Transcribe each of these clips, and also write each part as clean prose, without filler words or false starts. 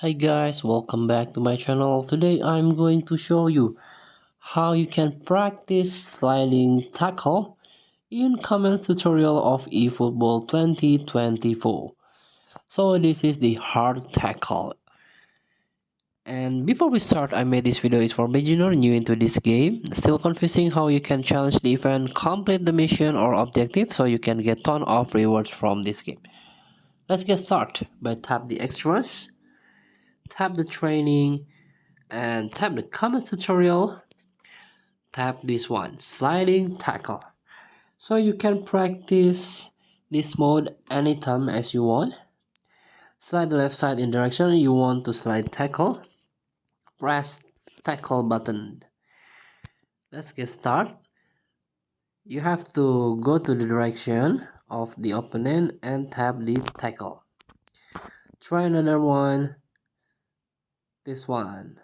Hi guys, welcome back to my channel. Today I'm going to show you how you can practice sliding tackle in common tutorial of eFootball 2024. So this is the hard tackle. And before we start, I made this video is for beginner new into this game. Still confusing how you can challenge the event, complete the mission or objective so you can get ton of rewards from this game. Let's get started by tap the extras, tap the training, and tap the comments tutorial. Tap this one, sliding tackle, so you can practice this mode anytime as you want. Slide the left side in direction you want to slide tackle. Press tackle button. Let's get started. You have to go to the direction of the opponent and tap the tackle. Try another one, this one.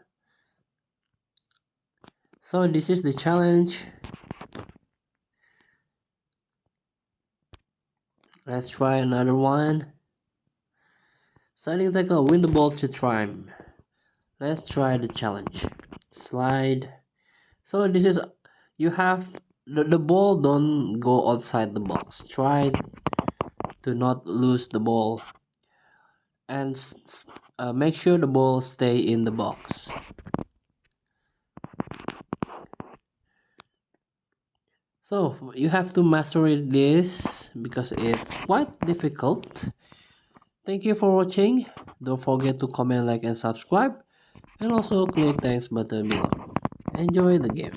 So this is the challenge. Let's try another one. Sliding tackle, win the ball to triumph. Let's try the challenge. Slide. So this is, you have the ball don't go outside the box. Try to not lose the ball and make sure the ball stay in the box. So you have to master this because it's quite difficult. Thank you for watching. Don't forget to comment, like, and subscribe, and also click thanks button below. Enjoy the game.